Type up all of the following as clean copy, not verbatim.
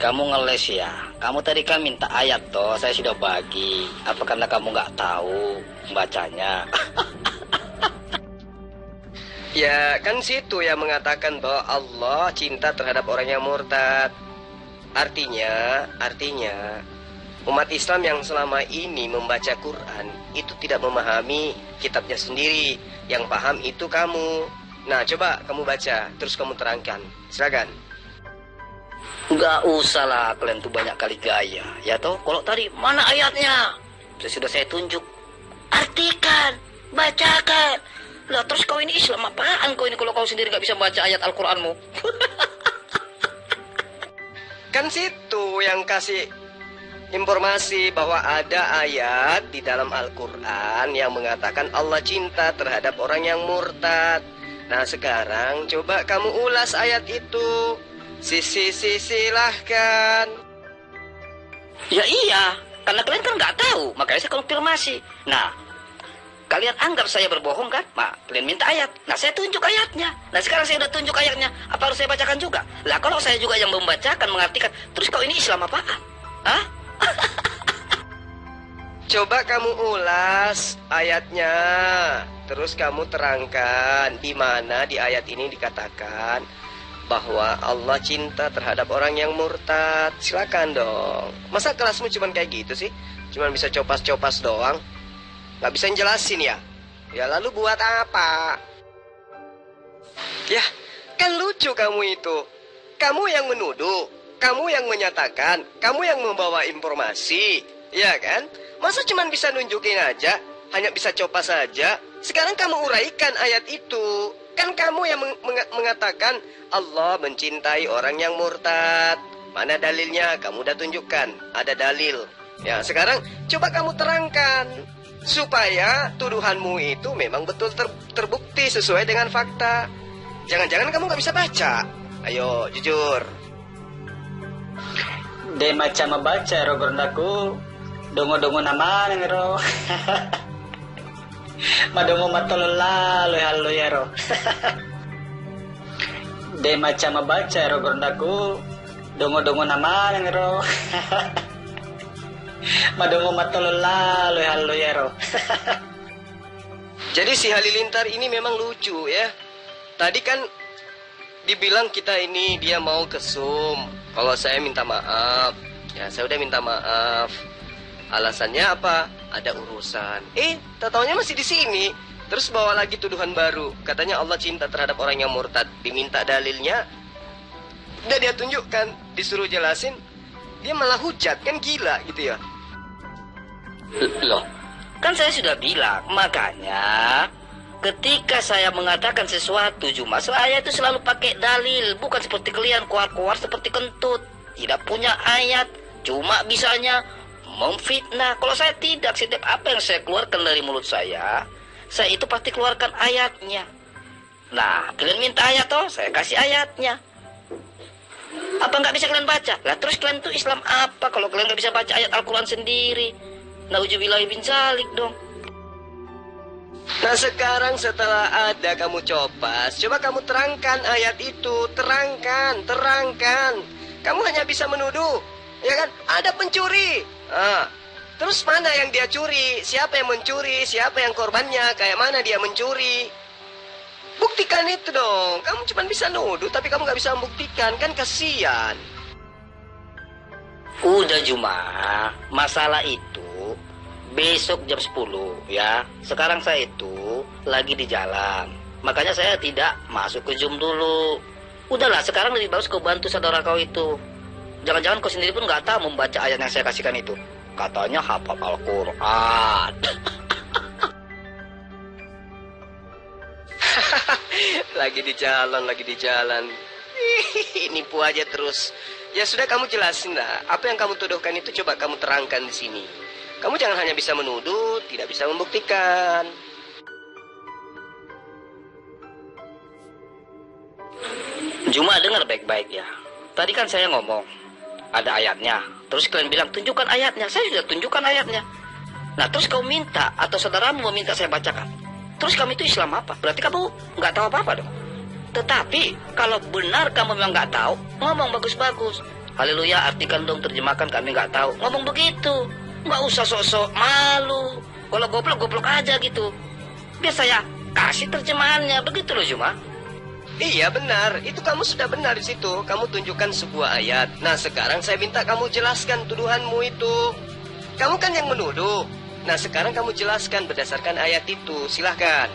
kamu ngeles ya. Kamu tadi kan minta ayat toh, saya sudah bagi. Apa karena kamu nggak tahu bacanya? Ya kan situ yang mengatakan bahwa Allah cinta terhadap orang yang murtad. Artinya umat Islam yang selama ini membaca Quran itu tidak memahami kitabnya sendiri. Yang paham itu kamu. Nah coba kamu baca, terus kamu terangkan. Silakan. Nggak usah lah, kalian tuh banyak kali gaya. Ya toh, kalau tadi mana ayatnya? Sudah saya tunjuk. Artikan, bacakan. Lah terus kau ini Islam apaan kau ini kalau kau sendiri nggak bisa baca ayat Al-Quranmu? Kan situ yang kasih informasi bahwa ada ayat di dalam Al-Quran yang mengatakan Allah cinta terhadap orang yang murtad. Nah sekarang coba kamu ulas ayat itu. Silahkan. Ya iya, karena kalian kan nggak tahu, makanya saya konfirmasi. Nah, kalian anggap saya berbohong kan? Kalian minta ayat. Nah, saya tunjuk ayatnya. Nah, sekarang saya udah tunjuk ayatnya. Apa harus saya bacakan juga? Lah, kalau saya juga yang membacakan, mengartikan, terus kau ini Islam apaan? Hah? Coba kamu ulas ayatnya. Terus kamu terangkan di mana di ayat ini dikatakan bahwa Allah cinta terhadap orang yang murtad. Silakan dong. Masa kelasmu cuman kayak gitu sih? Cuman bisa copas-copas doang? Gak bisa jelasin ya? Ya lalu buat apa? Ya, kan lucu kamu itu. Kamu yang menuduh, kamu yang menyatakan, kamu yang membawa informasi. Ya kan? Masa cuman bisa nunjukin aja? Hanya bisa copas saja? Sekarang kamu uraikan ayat itu. Kan kamu yang mengatakan Allah mencintai orang yang murtad. Mana dalilnya? Kamu udah tunjukkan. Ada dalil. Ya, sekarang coba kamu terangkan. Supaya tuduhanmu itu memang betul terbukti sesuai dengan fakta. Jangan-jangan kamu gak bisa baca. Ayo, jujur. De macam membaca ro gorondaku. Dongo-dongo nama ro. Madongo matolola lo halo ya ro. De macam membaca ro gorondaku. Dongo-dongo nama ro. Madongo matolola lo halo ya ro. Jadi si Halilintar ini memang lucu ya. Tadi kan dibilang kita ini dia mau ke Zoom. Kalau saya minta maaf. Ya saya udah minta maaf. Alasannya apa? Ada urusan. Taunya masih di sini. Terus bawa lagi tuduhan baru. Katanya Allah cinta terhadap orang yang murtad. Diminta dalilnya. Udah dia tunjukkan. Disuruh jelasin. Dia malah hujat. Kan gila gitu ya. Loh, kan saya sudah bilang. Makanya ketika saya mengatakan sesuatu, cuma saya itu selalu pakai dalil. Bukan seperti kalian keluar-keluar seperti kentut. Tidak punya ayat. Cuma bisanya memfitnah. Kalau saya tidak, setiap apa yang saya keluarkan dari mulut saya itu pasti keluarkan ayatnya. Nah, kalian minta ayat toh, saya kasih ayatnya. Apa nggak bisa kalian baca? Lah terus kalian tuh Islam apa kalau kalian nggak bisa baca ayat Al-Quran sendiri? Nauzubillahi bin zalik dong. Nah sekarang setelah ada kamu copas, coba kamu terangkan ayat itu. Terangkan. Kamu hanya bisa menuduh. Ya kan? Ada pencuri. Terus mana yang dia curi? Siapa yang mencuri? Siapa yang korbannya? Kayak mana dia mencuri? Buktikan itu dong. Kamu cuma bisa nuduh, tapi kamu nggak bisa membuktikan. Kan kasihan. Udah Juma, masalah itu besok jam 10 ya. Sekarang saya itu lagi di jalan. Makanya saya tidak masuk ke Zoom dulu. Udahlah, sekarang lebih bagus kau bantu saudara kau itu. Jangan-jangan kau sendiri pun nggak tahu membaca ayat yang saya kasihkan itu. Katanya hafal Al-Quran. Lagi di jalan. Nipu aja terus. Ya sudah kamu jelasin lah. Apa yang kamu tuduhkan itu coba kamu terangkan di sini. Kamu jangan hanya bisa menuduh, tidak bisa membuktikan. Juma dengar baik-baik ya. Tadi kan saya ngomong ada ayatnya. Terus kalian bilang tunjukkan ayatnya. Saya sudah tunjukkan ayatnya. Nah terus kau minta atau saudaramu meminta saya bacakan. Terus kamu itu Islam apa? Berarti kamu nggak tahu apa-apa dong. Tetapi kalau benar kamu memang nggak tahu, ngomong bagus-bagus. Haleluya, artikan dong, terjemahkan, kami nggak tahu. Ngomong begitu, nggak usah sok-sok malu. Kalau goblok aja gitu. Biar saya kasih terjemahannya, begitu loh Juma. Iya benar, itu kamu sudah benar di situ. Kamu tunjukkan sebuah ayat. Nah sekarang saya minta kamu jelaskan tuduhanmu itu. Kamu kan yang menuduh. Nah sekarang kamu jelaskan berdasarkan ayat itu. Silahkan.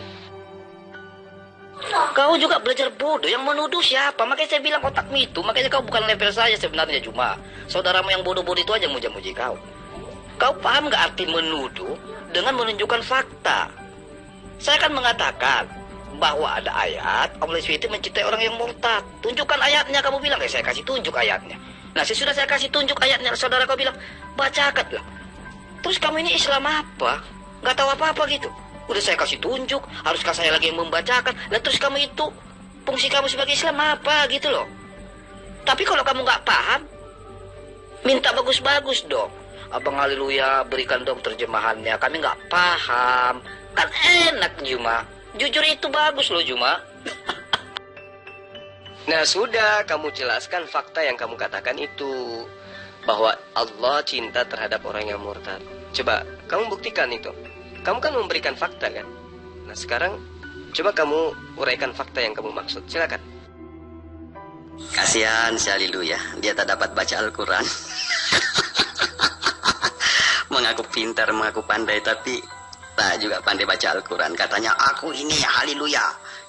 Kau juga belajar bodoh, yang menuduh siapa? Makanya saya bilang otakmu itu. Makanya kau bukan level saya sebenarnya, Juma. Saudaramu yang bodoh-bodoh itu aja muja-muji kau. Kau paham gak arti menuduh dengan menunjukkan fakta? Saya kan mengatakan bahwa ada ayat Allah SWT mencintai orang yang murtad. Tunjukkan ayatnya, kamu bilang. Saya kasih tunjuk ayatnya. Nah sesudah saya kasih tunjuk ayatnya, saudara kau bilang, bacakan lah. Terus kamu ini Islam apa? Gak tahu apa-apa gitu. Udah saya kasih tunjuk, haruskah saya lagi yang membacakan? Nah terus kamu itu, fungsi kamu sebagai Islam apa gitu loh. Tapi kalau kamu gak paham, minta bagus-bagus dong. Abang haleluya, berikan dong terjemahannya, kami gak paham. Kan enak Juma. Jujur itu bagus loh Juma. Nah sudah, kamu jelaskan fakta yang kamu katakan itu. Bahwa Allah cinta terhadap orang yang murtad. Coba, kamu buktikan itu. Kamu kan memberikan fakta kan. Nah sekarang, coba kamu uraikan fakta yang kamu maksud. Silakan. Kasihan si Haleluya, dia tak dapat baca Al-Quran. Mengaku pintar, mengaku pandai, tapi tak juga pandai baca Al-Quran. Katanya, aku ini Haleluya,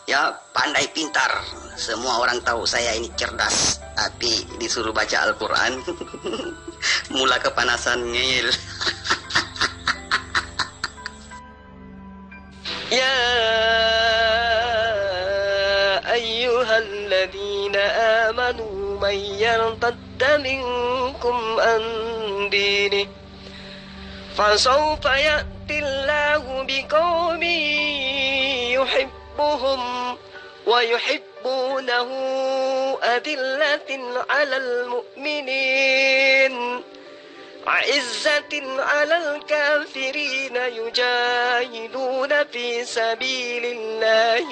ya pandai pintar. Semua orang tahu saya ini cerdas, tapi disuruh baca Al-Quran. Mula kepanasan ngeyel. Ya ayyuhalladzina amanu man yartadda minkum an dinih fasawfa ya'tillahu biqaumin yuhibbuhum wa yuhibbunahu adillatin 'alal mu'minin عزة على الكافرين يجاهدون في سبيل الله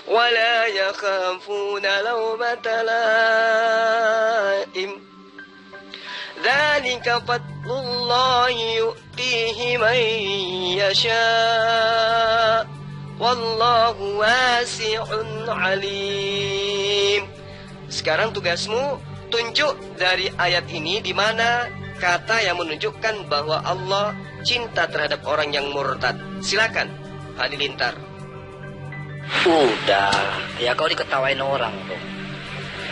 ولا يخافون لومة لائم ذلك فضل الله يؤتيه من يشاء والله واسع عليم. Sekarang tugasmu tunjuk dari ayat ini di mana kata yang menunjukkan bahwa Allah cinta terhadap orang yang murtad. Silakan, Halilintar. Udah, ya kau diketawain orang tuh.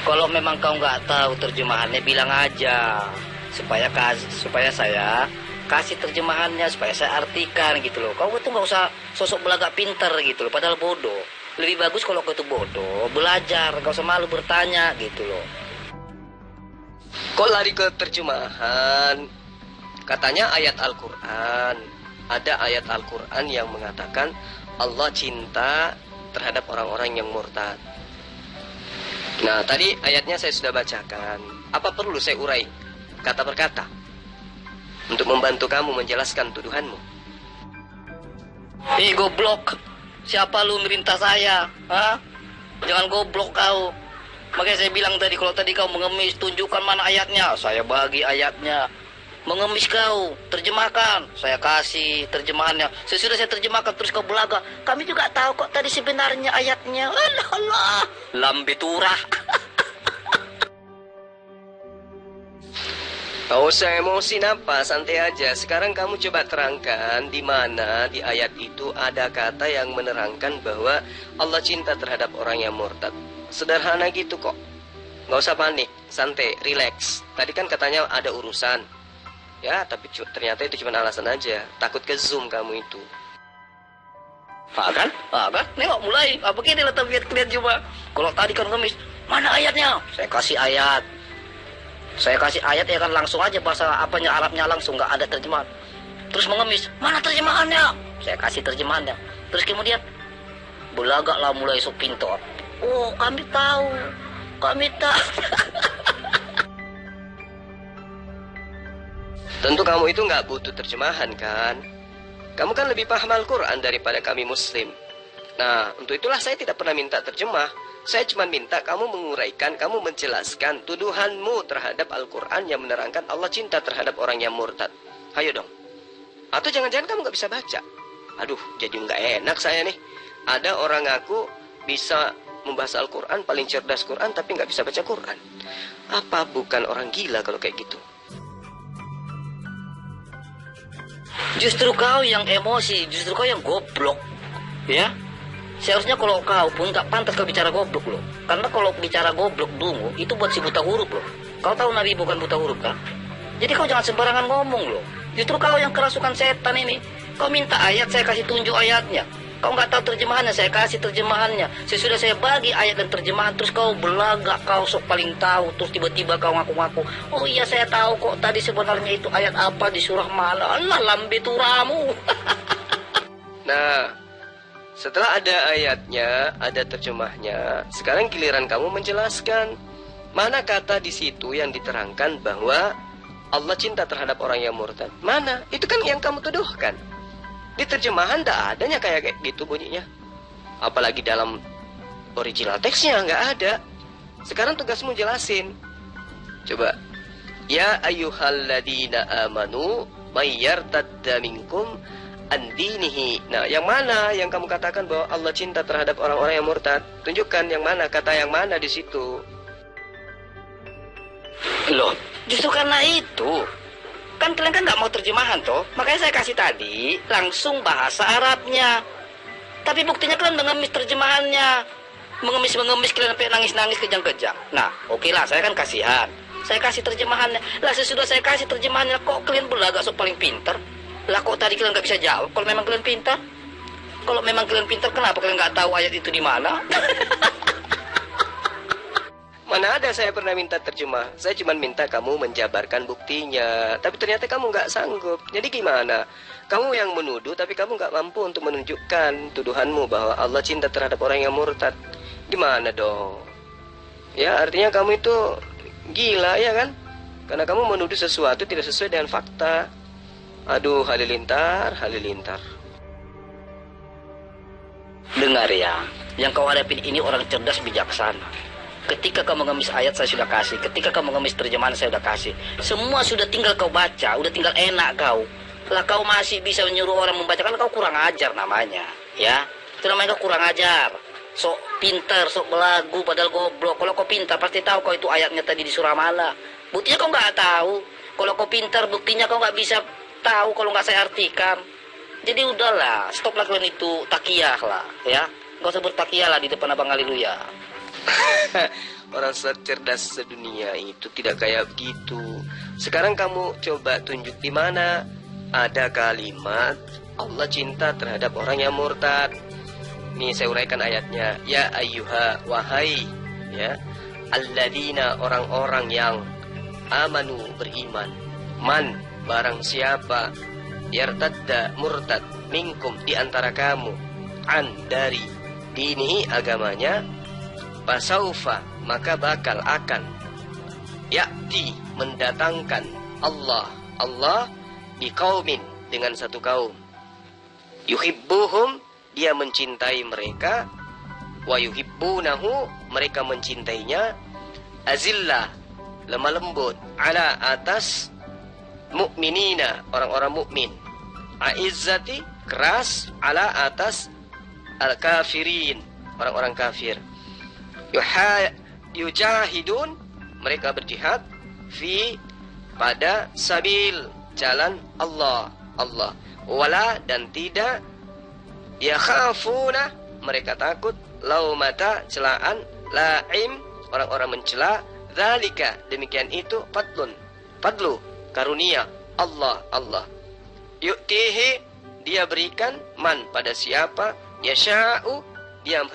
Kalau memang kau nggak tahu terjemahannya, bilang aja supaya saya kasih terjemahannya, supaya saya artikan gitu loh. Kau tuh nggak usah sosok belagak pinter gitu loh, padahal bodoh. Lebih bagus kalau kau itu bodoh, belajar, nggak usah malu bertanya gitu loh. Kok lari ke terjemahan? Katanya ayat Al-Quran. Ada ayat Al-Quran yang mengatakan Allah cinta terhadap orang-orang yang murtad. Nah, tadi ayatnya saya sudah bacakan. Apa perlu saya urai kata per kata untuk membantu kamu menjelaskan tuduhanmu? Goblok. Siapa lu merintah saya? Hah? Jangan goblok kau. Makanya saya bilang tadi, kalau tadi kau mengemis, tunjukkan mana ayatnya. Saya bagi ayatnya. Mengemis kau, terjemahkan. Saya kasih terjemahannya. Sesudah saya terjemahkan, terus kau belaga. Kami juga tahu kok tadi sebenarnya ayatnya. Allah, lambe turah. Gak usah emosi, apa, santai aja. Sekarang kamu coba terangkan di mana di ayat itu ada kata yang menerangkan bahwa Allah cinta terhadap orang yang murtad. Sederhana gitu kok. Gak usah panik, santai, relax. Tadi kan katanya ada urusan. Ya, tapi ternyata itu cuma alasan aja. Takut ke Zoom kamu itu. Kan? Nengok mulai. Apa gini lah tabiat kalian coba. Kalau tadi kan ngemis, mana ayatnya? Saya kasih ayat. Ya kan langsung aja bahasa apanya Arabnya langsung, nggak ada terjemahan. Terus mengemis, mana terjemahannya? Saya kasih terjemahannya. Terus kemudian belagak lah mulai sok pintar. Oh, kami tahu. Tentu kamu itu nggak butuh terjemahan kan? Kamu kan lebih paham Al-Quran daripada kami Muslim. Nah, untuk itulah saya tidak pernah minta terjemah. Saya cuma minta kamu menguraikan, kamu menjelaskan tuduhanmu terhadap Al-Quran yang menerangkan Allah cinta terhadap orang yang murtad. Ayo dong. Atau jangan-jangan kamu nggak bisa baca. Aduh, jadi nggak enak saya nih. Ada orang ngaku bisa membahas Al-Quran, paling cerdas Quran, tapi nggak bisa baca Quran. Apa bukan orang gila kalau kayak gitu? Justru kau yang emosi, justru kau yang goblok. Ya? Seharusnya kalau kau pun nggak pantas kau bicara goblok loh. Karena kalau bicara goblok dungu, itu buat si buta huruf loh. Kau tahu Nabi bukan buta huruf kan? Jadi kau jangan sembarangan ngomong loh. Justru kau yang kerasukan setan ini. Kau minta ayat, saya kasih tunjuk ayatnya. Kau nggak tahu terjemahannya, saya kasih terjemahannya. Sesudah saya bagi ayat dan terjemahan, terus kau belagak, kau sok paling tahu. Terus tiba-tiba kau ngaku-ngaku, oh iya saya tahu kok tadi sebenarnya itu ayat apa di surah mana. Allah lambe turamu. Nah, setelah ada ayatnya, ada terjemahnya, sekarang giliran kamu menjelaskan mana kata di situ yang diterangkan bahwa Allah cinta terhadap orang yang murtad. Mana? Itu kan yang kamu tuduhkan. Di terjemahan tidak adanya kayak gitu bunyinya. Apalagi dalam original teksnya nggak ada. Sekarang tugasmu jelasin. Coba. Ya ayyuhalladzina amanu may yartadda minkum an dinihi. Nah, yang mana yang kamu katakan bahwa Allah cinta terhadap orang-orang yang murtad? Tunjukkan yang mana, kata yang mana di situ. Loh, justru karena itu. Kan kalian kan nggak mau terjemahan toh, makanya saya kasih tadi langsung bahasa Arabnya. Tapi buktinya kalian mengemis terjemahannya, mengemis kalian sampai nangis kejang-kejang. Nah, oke lah, saya kan kasihan, saya kasih terjemahannya. Lah sesudah saya kasih terjemahannya, kok kalian berlagak sok paling pinter? Lah kok tadi kalian nggak bisa jawab? Kalau memang kalian pintar, kenapa kalian nggak tahu ayat itu di mana? Mana ada saya pernah minta terjemah. Saya cuma minta kamu menjabarkan buktinya. Tapi ternyata kamu nggak sanggup. Jadi gimana? Kamu yang menuduh, tapi kamu nggak mampu untuk menunjukkan tuduhanmu bahwa Allah cinta terhadap orang yang murtad. Gimana dong? Ya, artinya kamu itu gila, ya kan? Karena kamu menuduh sesuatu tidak sesuai dengan fakta. Aduh, halilintar. Dengar ya, yang kau hadapin ini orang cerdas bijaksana. Ketika kamu mengemis ayat saya sudah kasih, ketika kamu mengemis terjemahan saya sudah kasih. Semua sudah tinggal kau baca, udah tinggal enak kau. Lah kau masih bisa menyuruh orang membaca, kan kau kurang ajar namanya, ya. Itu namanya kau kurang ajar. Sok pintar, sok belagu, padahal goblok. Kalau kau pintar pasti tahu kau itu ayatnya tadi di surah mana. Buktinya kau nggak tahu. Kalau kau pintar, buktinya kau nggak bisa tahu kalau nggak saya artikan. Jadi udahlah, stoplah kalian itu takiyah lah, ya. Gak usah bertakiyah lah di depan Abang Haleluya. Orang cerdas sedunia itu tidak kayak begitu. Sekarang kamu coba tunjuk di mana ada kalimat Allah cinta terhadap orang yang murtad. Nih saya uraikan ayatnya. Ya ayyuha, wahai, ya, alladzina, orang-orang yang amanu, beriman. Man, barang siapa, yartadda, murtad, minkum, di antara kamu, an, dari, dini, agamanya, fasaufa, maka bakal akan, ya'ti, mendatangkan Allah biqaumin, dengan satu kaum, yuhibbuhum, dia mencintai mereka, wa yuhibbunahu, mereka mencintainya, azillah, lemah lembut, ala, atas, mu'minina, orang-orang mukmin, aizzati, keras, ala, atas, al-kafirin, orang-orang kafir. Yujahidun, mereka berjihad, fi, pada, sabil, jalan Allah, wala, dan tidak, yakhafuna, mereka takut, laumata, celaan, laim, orang-orang mencela, dzalika, demikian itu, fadlu, karunia, Allah, yu'tihi, dia berikan, man, pada siapa, yasha'u, dia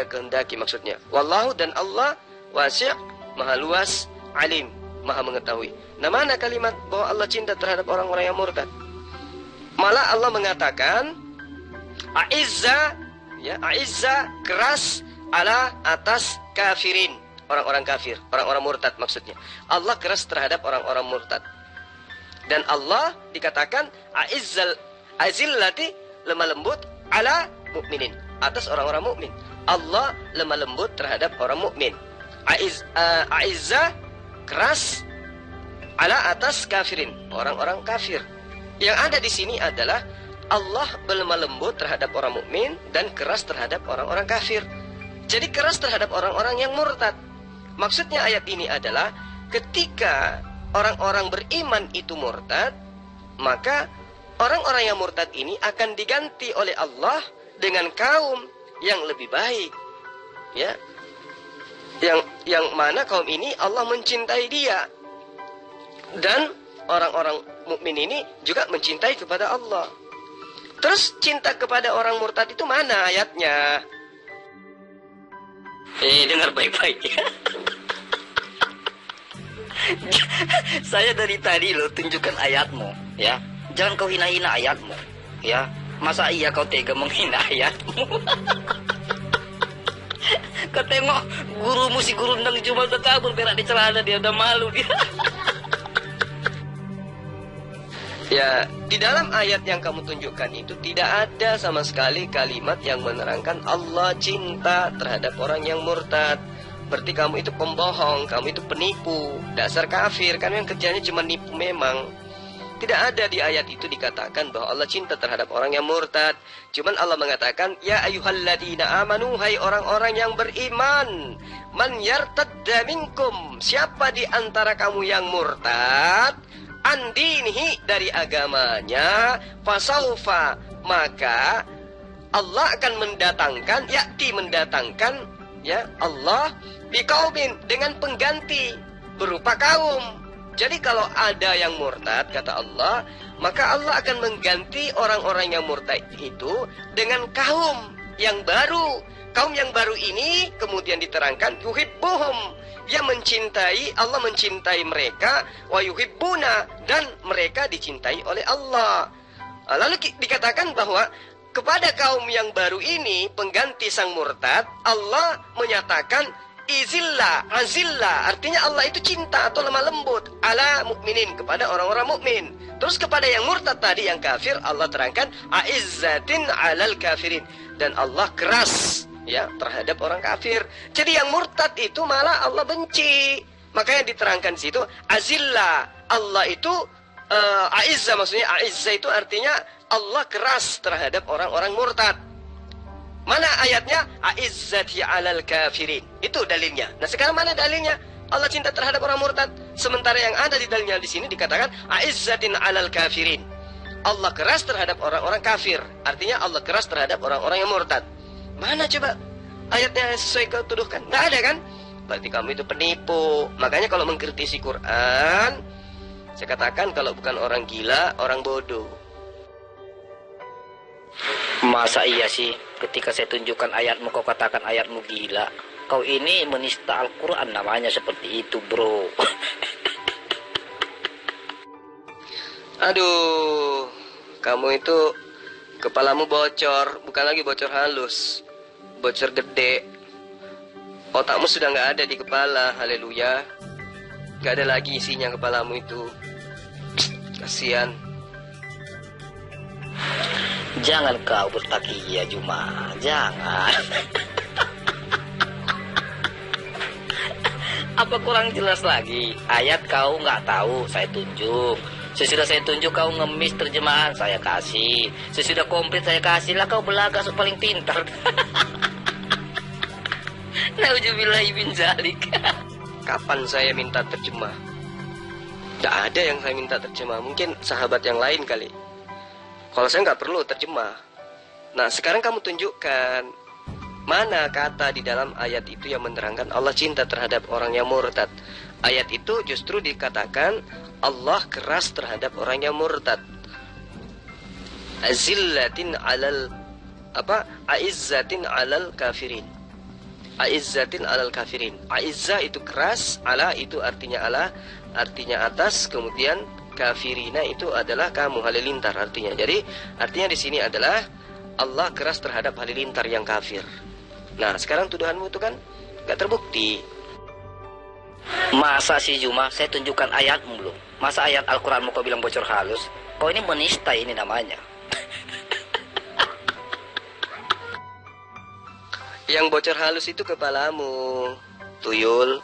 kehendaki maksudnya. Wallahu, dan Allah, wasi', maha luas, alim, maha mengetahui. Nah, mana kalimat bahwa Allah cinta terhadap orang-orang yang murtad? Malah Allah mengatakan a'izza, ya, a'izza, keras, ala, atas, kafirin, orang-orang kafir, orang-orang murtad maksudnya. Allah keras terhadap orang-orang murtad. Dan Allah dikatakan a'izzal, azillati, lemah lembut, ala, mukminin, atas orang-orang mukmin. Allah lemah lembut terhadap orang mukmin. Aizzah keras ala atas kafirin, orang-orang kafir. Yang ada di sini adalah Allah berlemah lembut terhadap orang mukmin dan keras terhadap orang-orang kafir. Jadi keras terhadap orang-orang yang murtad. Maksudnya ayat ini adalah ketika orang-orang beriman itu murtad, maka orang-orang yang murtad ini akan diganti oleh Allah dengan kaum yang lebih baik. Ya. Yang mana kaum ini Allah mencintai dia. Dan orang-orang mukmin ini juga mencintai kepada Allah. Terus cinta kepada orang murtad itu mana ayatnya? Dengar baik-baik. Saya dari tadi lo tunjukkan ayatmu, ya. Jangan kau hina-hina ayatmu, ya. Masa iya kau tega menghina ayatmu? Kau tengok gurumu si guru nang cuma udah kabur berak di celana, dia udah malu dia. Ya, di dalam ayat yang kamu tunjukkan itu tidak ada sama sekali kalimat yang menerangkan Allah cinta terhadap orang yang murtad. Berarti kamu itu pembohong, kamu itu penipu, dasar kafir, kan yang kerjanya cuma nipu memang. Tidak ada di ayat itu dikatakan bahwa Allah cinta terhadap orang yang murtad. Cuman Allah mengatakan, ya ayyuhalladzina amanu, hai orang-orang yang beriman, man yartadda minkum, siapa di antara kamu yang murtad andinihi, dari agamanya, fasaufa, maka Allah akan mendatangkan, mendatangkan, ya Allah, biqaumin, dengan pengganti berupa kaum. Jadi kalau ada yang murtad, kata Allah, maka Allah akan mengganti orang-orang yang murtad itu dengan kaum yang baru. Kaum yang baru ini kemudian diterangkan yuhibbuhum, dia mencintai, Allah mencintai mereka, wa yuhibbuna, dan mereka dicintai oleh Allah. Lalu dikatakan bahwa kepada kaum yang baru ini, pengganti sang murtad, Allah menyatakan izillah, azillah, artinya Allah itu cinta atau lemah lembut ala mukminin, kepada orang-orang mukmin. Terus kepada yang murtad tadi, yang kafir, Allah terangkan aizzatin alal kafirin, dan Allah keras, ya, terhadap orang kafir. Jadi yang murtad itu malah Allah benci. Makanya diterangkan di situ azillah, Allah itu aizza, maksudnya aizza itu artinya Allah keras terhadap orang-orang murtad. Mana ayatnya? Aizzati alal kafirin. Itu dalilnya. Nah, sekarang mana dalilnya? Allah cinta terhadap orang murtad. Sementara yang ada di dalilnya di sini dikatakan aizzatin alal kafirin. Allah keras terhadap orang-orang kafir. Artinya Allah keras terhadap orang-orang yang murtad. Mana coba ayatnya sesuai kau tuduhkan? Nggak ada kan? Berarti kamu itu penipu. Makanya kalau mengkritisi Quran, saya katakan kalau bukan orang gila, orang bodoh. Masa iya sih ketika saya tunjukkan ayatmu kau katakan ayatmu gila? Kau ini menista Al-Quran namanya seperti itu, bro. Aduh, kamu itu kepalamu bocor, bukan lagi bocor halus, bocor gede. Otakmu sudah nggak ada di kepala, haleluya. Nggak ada lagi isinya kepalamu itu. Kasihan. Jangan kau bertakiyah, Juma. Jangan. Apa kurang jelas lagi? Ayat kau nggak tahu, saya tunjuk. Sesudah saya tunjuk kau ngemis terjemahan, saya kasih. Sesudah komplit saya kasih lah, kau belaga paling pintar. Nauzubillahi min zalik. Kapan saya minta terjemah? Tidak ada yang saya minta terjemah. Mungkin sahabat yang lain kali. Kalau saya nggak perlu terjemah. Nah, sekarang kamu tunjukkan mana kata di dalam ayat itu yang menerangkan Allah cinta terhadap orang yang murtad. Ayat itu justru dikatakan Allah keras terhadap orang yang murtad. Azillatin alal aizzatin alal kafirin. Aizzatin alal kafirin. Aizzah itu keras, ala itu artinya ala, artinya atas, kemudian kafirina itu adalah kamu, halilintar artinya. Jadi artinya di sini adalah Allah keras terhadap halilintar yang kafir. Nah, sekarang tuduhanmu itu kan nggak terbukti. Masa sih Juma, saya tunjukkan ayatmu belum? Masa ayat Al-Quranmu kau bilang bocor halus? Kau ini menista ini namanya. Yang bocor halus itu kepalamu, tuyul.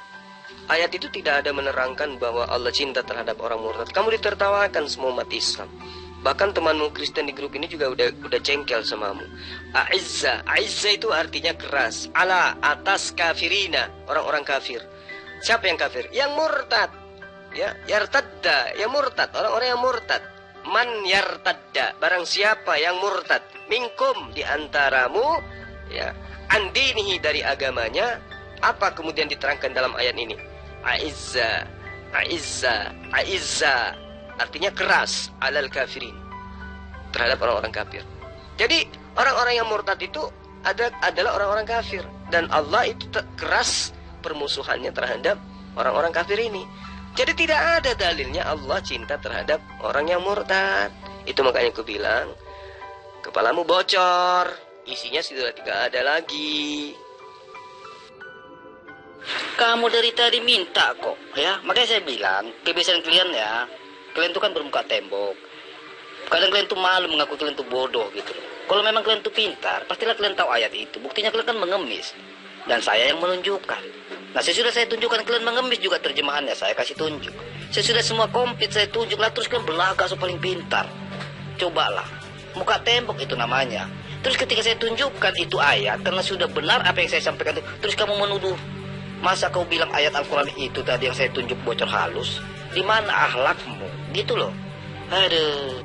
Ayat itu tidak ada menerangkan bahwa Allah cinta terhadap orang murtad. Kamu ditertawakan semua umat Islam. Bahkan temanmu Kristen di grup ini juga udah cengkel samamu. A'izza, a'izza itu artinya keras. Ala, atas kafirina, orang-orang kafir. Siapa yang kafir? Yang murtad. Ya, yartadda, yang murtad, orang-orang yang murtad. Man yartadda, barang siapa yang murtad. Minkum, di antaramu, ya, andinihi, dari agamanya. Apa kemudian diterangkan dalam ayat ini? A'izza, a'izza, a'izza, artinya keras, alal kafirin, terhadap orang-orang kafir. Jadi orang-orang yang murtad itu adalah orang-orang kafir. Dan Allah itu keras permusuhannya terhadap orang-orang kafir ini. Jadi tidak ada dalilnya Allah cinta terhadap orang yang murtad. Itu makanya aku bilang, kepalamu bocor, isinya sudah tidak ada lagi. Kamu dari tadi minta kok, ya. Makanya saya bilang, kebiasaan kalian ya, kalian tuh kan bermuka tembok. Kadang kalian tuh malu mengaku kalian tuh bodoh gitu. Kalau memang kalian tuh pintar, pastilah kalian tahu ayat itu. Buktinya kalian kan mengemis. Dan saya yang menunjukkan. Nah, sesudah saya tunjukkan kalian mengemis juga terjemahannya, saya kasih tunjuk. Sesudah semua komplit saya tunjuk lah, terus kalian belagak so paling pintar. Cobalah, muka tembok itu namanya. Terus ketika saya tunjukkan itu ayat, karena sudah benar apa yang saya sampaikan itu, terus kamu menuduh. Masa kau bilang ayat Al-Quran itu tadi yang saya tunjuk bocor halus? Di mana akhlakmu? Gitu loh. Aduh.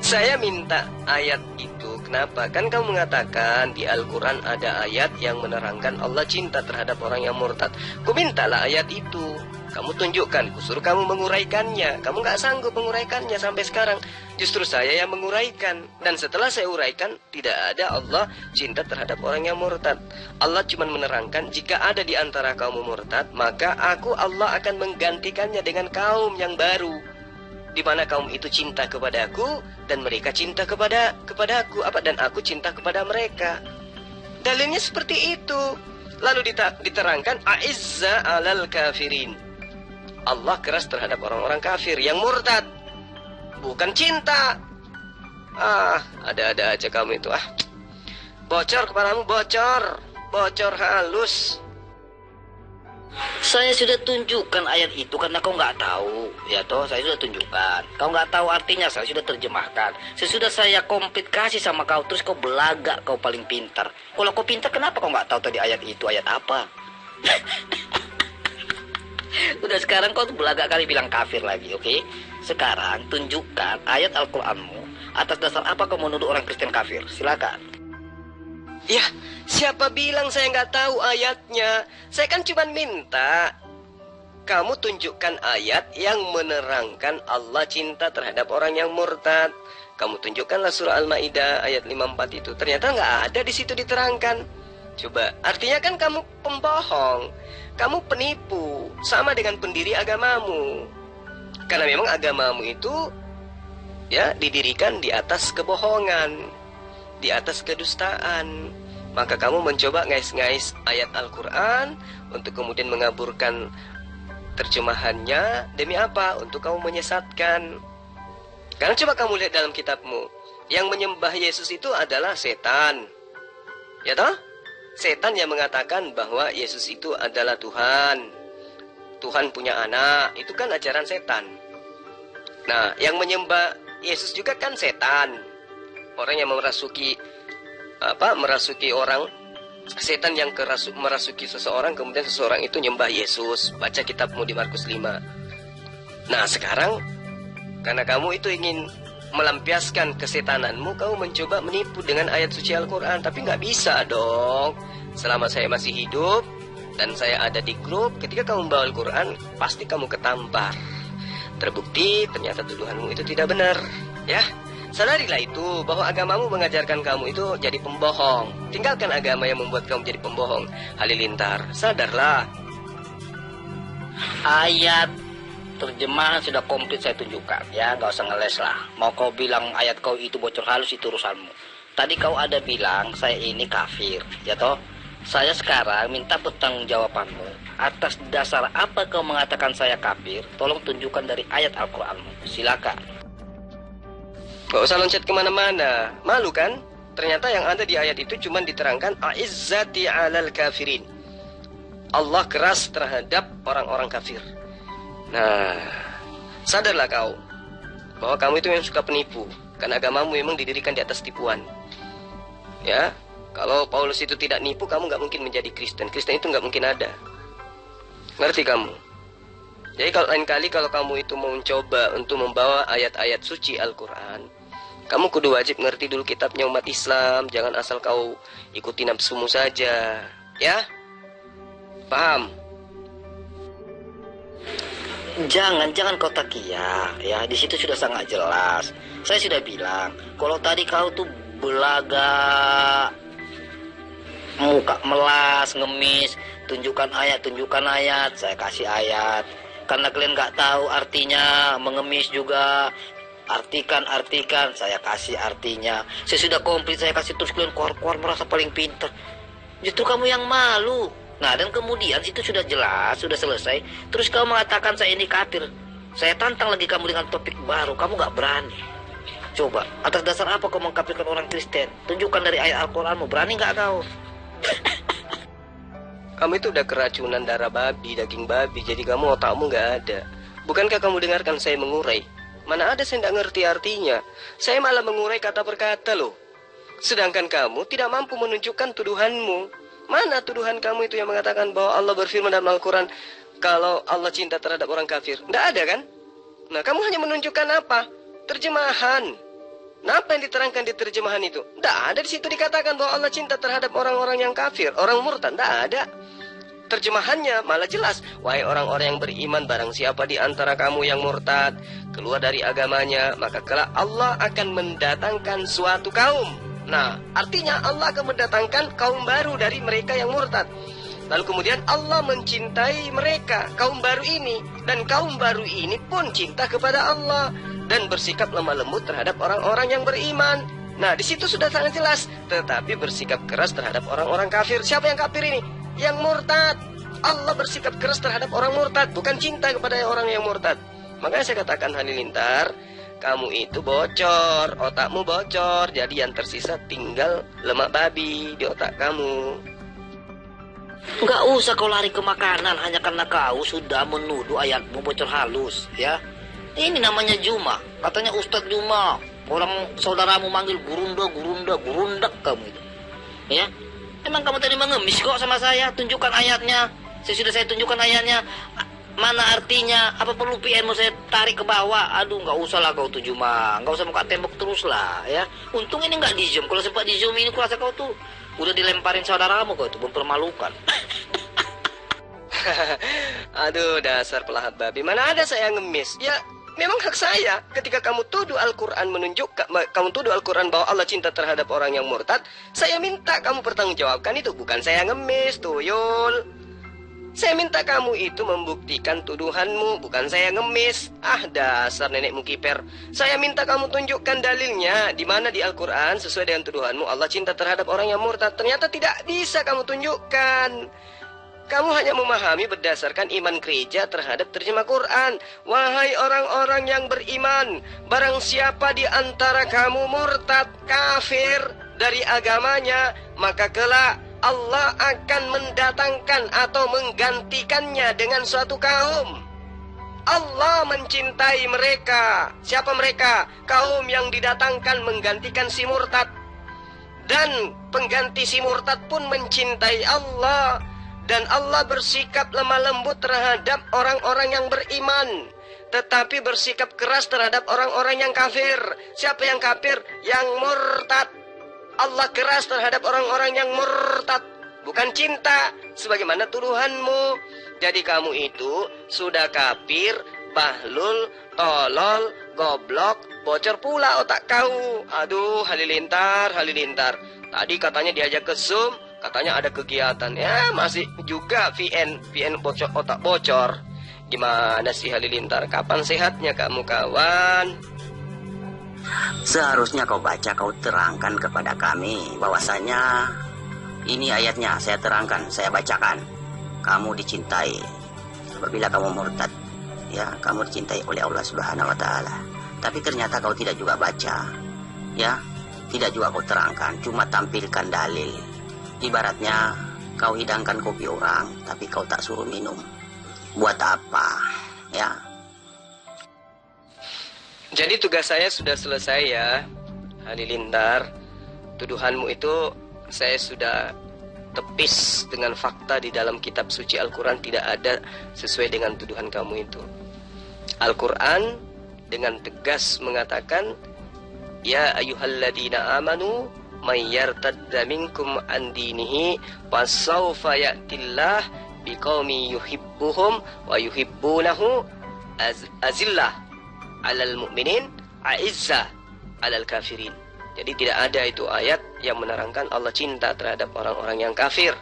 Saya minta ayat itu, kenapa? Kan kamu mengatakan di Al-Quran ada ayat yang menerangkan Allah cinta terhadap orang yang murtad. Ku mintalah ayat itu. Kamu tunjukkan, kusuruh kamu menguraikannya. Kamu gak sanggup menguraikannya sampai sekarang. Justru saya yang menguraikan. Dan setelah saya uraikan, tidak ada Allah cinta terhadap orang yang murtad. Allah cuma menerangkan, jika ada di antara kaum murtad, maka aku Allah akan menggantikannya dengan kaum yang baru, di mana kaum itu cinta kepadaku dan mereka cinta kepadaku, dan aku cinta kepada mereka. Dalilnya seperti itu. Lalu diterangkan a'izza 'alal kafirin. Allah keras terhadap orang-orang kafir yang murtad, bukan cinta. Ada-ada aja kamu itu. Bocor kepalamu, bocor halus. Saya sudah tunjukkan ayat itu karena kau nggak tahu, ya toh. Saya sudah tunjukkan. Kau nggak tahu artinya, saya sudah terjemahkan. Sesudah saya komplit kasih sama kau, terus kau belagak, kau paling pintar. Kalau kau pintar, kenapa kau nggak tahu tadi ayat itu ayat apa? Udah sekarang kau tuh belagak kali bilang kafir lagi, oke? Sekarang tunjukkan ayat Al-Quranmu. Atas dasar apa kau menuduh orang Kristen kafir? Silakan. Ya, siapa bilang saya nggak tahu ayatnya? Saya kan cuma minta kamu tunjukkan ayat yang menerangkan Allah cinta terhadap orang yang murtad. Kamu tunjukkanlah surah Al-Maidah ayat 54 itu. Ternyata nggak ada di situ diterangkan. Coba, artinya kan kamu pembohong, kamu penipu, sama dengan pendiri agamamu. Karena memang agamamu itu ya didirikan di atas kebohongan, di atas kedustaan. Maka kamu mencoba ngais-ngais ayat Al-Quran untuk kemudian mengaburkan terjemahannya. Demi apa? Untuk kamu menyesatkan. Karena coba kamu lihat dalam kitabmu, yang menyembah Yesus itu adalah setan, ya toh? Setan yang mengatakan bahwa Yesus itu adalah Tuhan. Tuhan punya anak, itu kan ajaran setan. Nah, yang menyembah Yesus juga kan setan. Orang yang merasuki orang, setan yang merasuki seseorang, kemudian seseorang itu nyembah Yesus. Baca kitabmu di Markus 5. Nah, sekarang karena kamu itu ingin melampiaskan kesetananmu, kamu mencoba menipu dengan ayat suci Al-Quran. Tapi nggak bisa dong. Selama saya masih hidup dan saya ada di grup, ketika kamu membawa Al-Quran, pasti kamu ketampar. Terbukti ternyata tuduhanmu itu tidak benar. Ya, sadarilah itu bahwa agamamu mengajarkan kamu itu jadi pembohong. Tinggalkan agama yang membuat kamu jadi pembohong. Halilintar, sadarlah. Ayat terjemahan sudah komplit saya tunjukkan, ya, gak usah ngeles lah. Mau kau bilang ayat kau itu bocor halus, itu urusanmu. Tadi kau ada bilang saya ini kafir, ya toh? Saya sekarang minta pertanggungjawabanmu. Atas dasar apa kau mengatakan saya kafir? Tolong tunjukkan dari ayat Al-Quranmu. Silakan. Gak usah loncat kemana-mana. Malu kan? Ternyata yang ada di ayat itu cuma diterangkan a'izzati 'alal kafirin. Allah keras terhadap orang-orang kafir. Nah, sadarlah kau bahwa kamu itu yang suka penipu, karena agamamu memang didirikan di atas tipuan. Ya, kalau Paulus itu tidak nipu, kamu nggak mungkin menjadi Kristen. Kristen itu nggak mungkin ada. Ngerti kamu? Jadi kalau lain kali kalau kamu itu mau mencoba untuk membawa ayat-ayat suci Al-Quran, kamu kudu wajib ngerti dulu kitabnya umat Islam. Jangan asal kau ikuti nafsumu saja. Ya? Paham? Jangan kau takia, ya di situ sudah sangat jelas. Saya sudah bilang, kalau tadi kau tuh belaga, muka melas, ngemis, tunjukkan ayat, saya kasih ayat. Karena kalian nggak tahu artinya, mengemis juga, artikan, saya kasih artinya. Saya sudah komplit, saya kasih terus kalian keluar merasa paling pintar. Justru kamu yang malu. Nah, dan kemudian itu sudah jelas, sudah selesai. Terus kamu mengatakan saya ini kafir. Saya tantang lagi kamu dengan topik baru. Kamu nggak berani. Coba, atas dasar apa kau mengkafirkan orang Kristen? Tunjukkan dari ayat Al-Quranmu. Berani nggak kau? Kamu itu udah keracunan darah babi, daging babi. Jadi kamu otakmu nggak ada. Bukankah kamu dengarkan saya mengurai? Mana ada saya nggak ngerti artinya. Saya malah mengurai kata per kata loh. Sedangkan kamu tidak mampu menunjukkan tuduhanmu. Mana tuduhan kamu itu yang mengatakan bahwa Allah berfirman dalam Al-Quran kalau Allah cinta terhadap orang kafir? Nggak ada kan? Nah, kamu hanya menunjukkan apa? Terjemahan. Nah, apa yang diterangkan di terjemahan itu? Nggak ada di situ dikatakan bahwa Allah cinta terhadap orang-orang yang kafir, orang murtad. Nggak ada. Terjemahannya malah jelas. Wahai orang-orang yang beriman, barang siapa di antara kamu yang murtad, keluar dari agamanya, maka kelak Allah akan mendatangkan suatu kaum. Nah, artinya Allah akan mendatangkan kaum baru dari mereka yang murtad. Lalu kemudian Allah mencintai mereka, kaum baru ini. Dan kaum baru ini pun cinta kepada Allah dan bersikap lemah lembut terhadap orang-orang yang beriman. Nah, di situ sudah sangat jelas. Tetapi bersikap keras terhadap orang-orang kafir. Siapa yang kafir ini? Yang murtad. Allah bersikap keras terhadap orang murtad, bukan cinta kepada orang yang murtad. Makanya saya katakan Halilintar, kamu itu bocor, otakmu bocor. Jadi yang tersisa tinggal lemak babi di otak kamu. Nggak usah kau lari ke makanan hanya karena kau sudah menuduh ayatmu bocor halus, ya. Ini namanya Juma. Katanya Ustadz Juma. Orang saudaramu manggil gurundak kamu itu. Ya. Emang kamu tadi mengemis kok sama saya? Tunjukkan ayatnya. Saya tunjukkan ayatnya. Mana artinya? Apa perlu PN mau saya tarik ke bawah? Aduh, nggak usah lah kau tuh Juma. Nggak usah muka tembok terus lah, ya. Untung ini nggak di zoom. Kalau sempat di zoom ini kurasa kau tuh udah dilemparin saudaramu kau tuh, mempermalukan. Aduh, dasar pelahat babi. Mana ada saya ngemis? Ya, memang hak saya. Ketika kamu tuduh Al-Quran kamu tuduh Al-Quran bahwa Allah cinta terhadap orang yang murtad, saya minta kamu pertanggungjawabkan itu. Bukan saya ngemis, tuyul. Saya minta kamu itu membuktikan tuduhanmu, bukan saya ngemis. Ah, dasar nenekmu kiper. Saya minta kamu tunjukkan dalilnya. Di mana di Al-Quran sesuai dengan tuduhanmu Allah cinta terhadap orang yang murtad. Ternyata tidak bisa kamu tunjukkan. Kamu hanya memahami berdasarkan iman gereja terhadap terjemah Quran. Wahai orang-orang yang beriman, barang siapa di antara kamu murtad, kafir dari agamanya, maka kelak Allah akan mendatangkan atau menggantikannya dengan suatu kaum. Allah mencintai mereka. Siapa mereka? Kaum yang didatangkan menggantikan si murtad. Dan pengganti si murtad pun mencintai Allah. Dan Allah bersikap lemah lembut terhadap orang-orang yang beriman, tetapi bersikap keras terhadap orang-orang yang kafir. Siapa yang kafir? Yang murtad. Allah keras terhadap orang-orang yang murtad, bukan cinta sebagaimana tuduhanmu. Jadi kamu itu sudah kafir, bahlul, tolol, goblok, bocor pula otak kau. Aduh, Halilintar. Tadi katanya diajak ke Zoom, katanya ada kegiatan. Ya, masih juga VN bocor, otak bocor. Gimana sih Halilintar? Kapan sehatnya kamu, kawan? Seharusnya kau baca, kau terangkan kepada kami bahwasanya ini ayatnya, saya terangkan, saya bacakan. Kamu dicintai apabila kamu murtad, ya, kamu dicintai oleh Allah Subhanahu wa taala. Tapi ternyata kau tidak juga baca, ya, tidak juga kau terangkan, cuma tampilkan dalil. Ibaratnya kau hidangkan kopi orang, tapi kau tak suruh minum. Buat apa? Ya. Jadi tugas saya sudah selesai ya, Halilintar. Tuduhanmu itu saya sudah tepis dengan fakta di dalam kitab suci Al-Quran, tidak ada sesuai dengan tuduhan kamu itu. Al-Quran dengan tegas mengatakan, ya ayyuhalladzina amanu may yartadda minkum an dinihi fasawfa ya'tillah biqaumin yuhibbuhum wa yuhibbunahu azillah 'alal mu'minin a'izzah 'alal kafirin. Jadi tidak ada itu ayat yang menerangkan Allah cinta terhadap orang-orang yang kafir.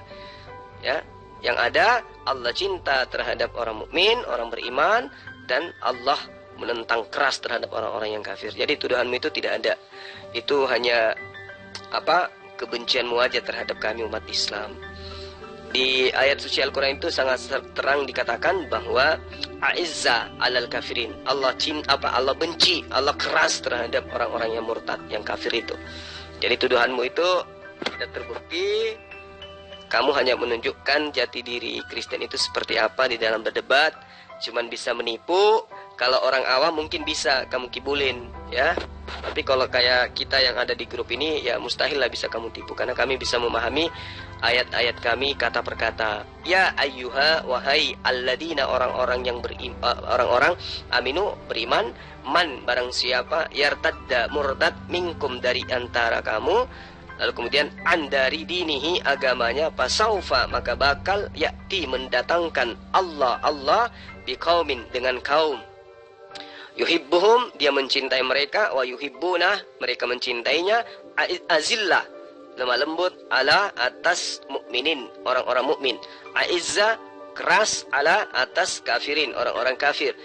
Ya, yang ada Allah cinta terhadap orang mukmin, orang beriman, dan Allah menentang keras terhadap orang-orang yang kafir. Jadi tuduhanmu itu tidak ada. Itu hanya kebencianmu aja terhadap kami umat Islam. Di ayat suci Al-Quran itu sangat terang dikatakan bahwa A'izza 'alal kafirin. Allah benci, Allah keras terhadap orang-orang yang murtad, yang kafir itu. Jadi tuduhanmu itu tidak terbukti. Kamu hanya menunjukkan jati diri Kristen itu seperti apa di dalam berdebat, cuman bisa menipu. Kalau orang awam mungkin bisa kamu kibulin, ya. Tapi kalau kayak kita yang ada di grup ini, ya mustahil lah bisa kamu tipu, karena kami bisa memahami ayat-ayat kami kata per kata. Ya ayyuha, wahai alladina, orang-orang yang orang-orang aminu, beriman, man, barang siapa yartadda, murtad, minkum, dari antara kamu, lalu kemudian andari dinihi, agamanya, pasaufa, maka bakal yakti, mendatangkan Allah biqaumin, dengan kaum, yuhibbuhum, dia mencintai mereka, wa yuhibbunah, mereka mencintainya, azillah, lemah lembut, ala, atas mukminin, orang-orang mukmin, aizza, keras, ala, atas kafirin, orang-orang kafir,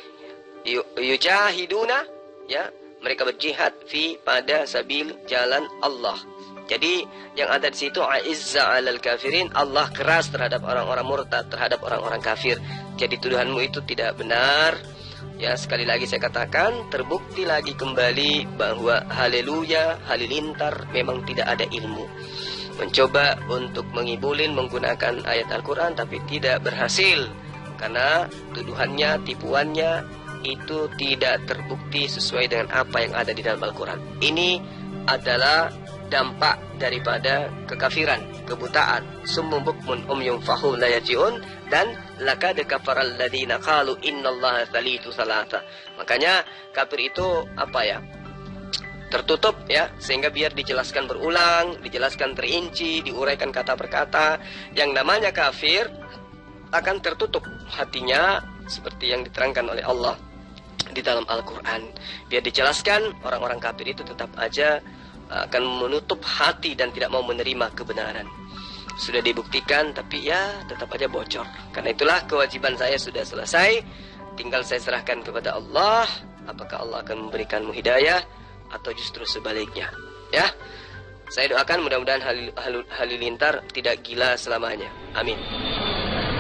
yujahiduna, ya, mereka berjihad fi, pada sabil, jalan Allah. Jadi yang ada di situ aizza 'alal kafirin, Allah keras terhadap orang-orang murtad, terhadap orang-orang kafir. Jadi tuduhanmu itu tidak benar. Ya, sekali lagi saya katakan, terbukti lagi kembali bahwa haleluya, halilintar memang tidak ada ilmu. Mencoba untuk mengibulin menggunakan ayat Al-Quran, tapi tidak berhasil. Karena tuduhannya, tipuannya itu tidak terbukti sesuai dengan apa yang ada di dalam Al-Quran. Ini adalah dampak daripada kekafiran, kebutaan, summum bukmun umyum fahum la yarji'un, dan laqad kafaral ladzina qalu innallaha thalithu thalatha. Makanya kafir itu tertutup, ya, sehingga biar dijelaskan berulang, dijelaskan terinci, diuraikan kata per kata. Yang namanya kafir akan tertutup hatinya seperti yang diterangkan oleh Allah di dalam Al-Quran. Biar dijelaskan, orang-orang kafir itu tetap aja akan menutup hati dan tidak mau menerima kebenaran. Sudah dibuktikan, tapi ya tetap aja bocor. Karena itulah kewajiban saya sudah selesai. Tinggal saya serahkan kepada Allah. Apakah Allah akan memberikanmu hidayah atau justru sebaliknya, ya. Saya doakan mudah-mudahan halilintar tidak gila selamanya. Amin.